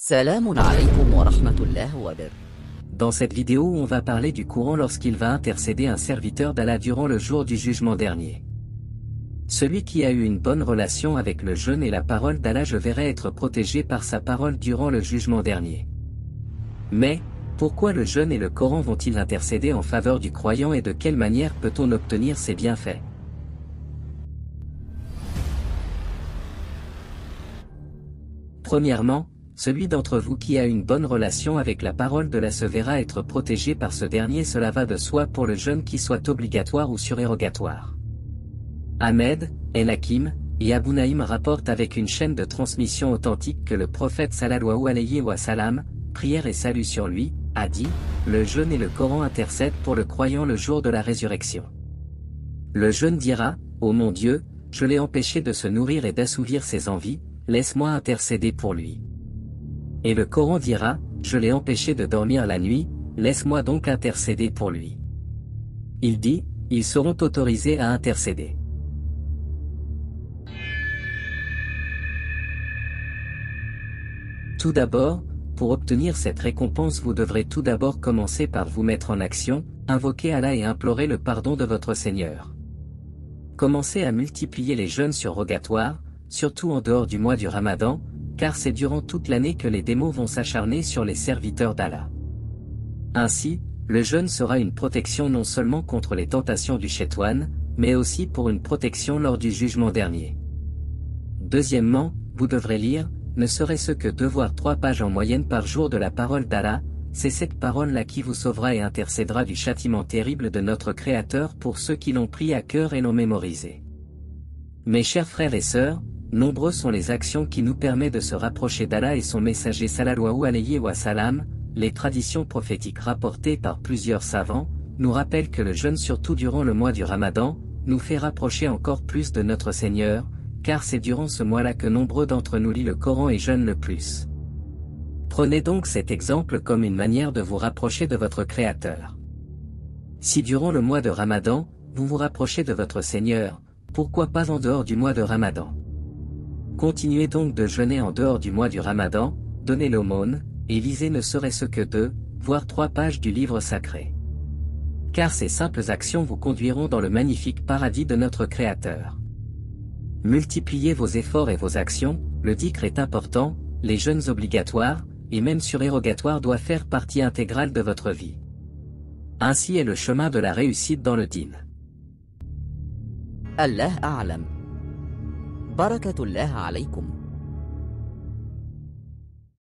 سلام عليكم ورحمة الله وبركاته. Dans cette vidéo, on va parler du Coran lorsqu'il va intercéder un serviteur d'Allah durant le jour du jugement dernier. Celui qui a eu une bonne relation avec le jeûne et la parole d'Allah, je verrai être protégé par sa parole durant le jugement dernier. Mais, pourquoi le jeûne et le Coran vont-ils intercéder en faveur du croyant et de quelle manière peut-on obtenir ces bienfaits? Premièrement, celui d'entre vous qui a une bonne relation avec la parole d'Allah se verra être protégé par ce dernier. Cela va de soi pour le jeûne qui soit obligatoire ou surérogatoire. Ahmed, El-Hakim, et Abu Naïm rapportent avec une chaîne de transmission authentique que le prophète sallallahu alayhi wa sallam, prière et salut sur lui, a dit, le jeûne et le Coran intercèdent pour le croyant le jour de la résurrection. Le jeûne dira, ô mon Dieu, je l'ai empêché de se nourrir et d'assouvir ses envies, laisse-moi intercéder pour lui. Et le Coran dira, je l'ai empêché de dormir la nuit, laisse-moi donc intercéder pour lui. Il dit, ils seront autorisés à intercéder. Tout d'abord, pour obtenir cette récompense, vous devrez tout d'abord commencer par vous mettre en action, invoquer Allah et implorer le pardon de votre Seigneur. Commencez à multiplier les jeûnes surrogatoires, surtout en dehors du mois du Ramadan, car c'est durant toute l'année que les démons vont s'acharner sur les serviteurs d'Allah. Ainsi, le jeûne sera une protection non seulement contre les tentations du Shaitan, mais aussi pour une protection lors du jugement dernier. Deuxièmement, vous devrez lire, ne serait-ce que 2 voire 3 pages en moyenne par jour de la parole d'Allah, c'est cette parole-là qui vous sauvera et intercédera du châtiment terrible de notre Créateur pour ceux qui l'ont pris à cœur et l'ont mémorisé. Mes chers frères et sœurs, nombreux sont les actions qui nous permettent de se rapprocher d'Allah et son messager sallallahu alayhi wa sallam. Les traditions prophétiques rapportées par plusieurs savants, nous rappellent que le jeûne surtout durant le mois du Ramadan, nous fait rapprocher encore plus de notre Seigneur, car c'est durant ce mois-là que nombreux d'entre nous lisent le Coran et jeûnent le plus. Prenez donc cet exemple comme une manière de vous rapprocher de votre Créateur. Si durant le mois de Ramadan, vous vous rapprochez de votre Seigneur, pourquoi pas en dehors du mois de Ramadan? Continuez donc de jeûner en dehors du mois du Ramadan, donnez l'aumône, et lisez ne serait-ce que 2, voire 3 pages du livre sacré. Car ces simples actions vous conduiront dans le magnifique paradis de notre Créateur. Multipliez vos efforts et vos actions, le dhikr est important, les jeûnes obligatoires, et même surérogatoires doivent faire partie intégrale de votre vie. Ainsi est le chemin de la réussite dans le dîn. الله أعلم. بركة الله عليكم.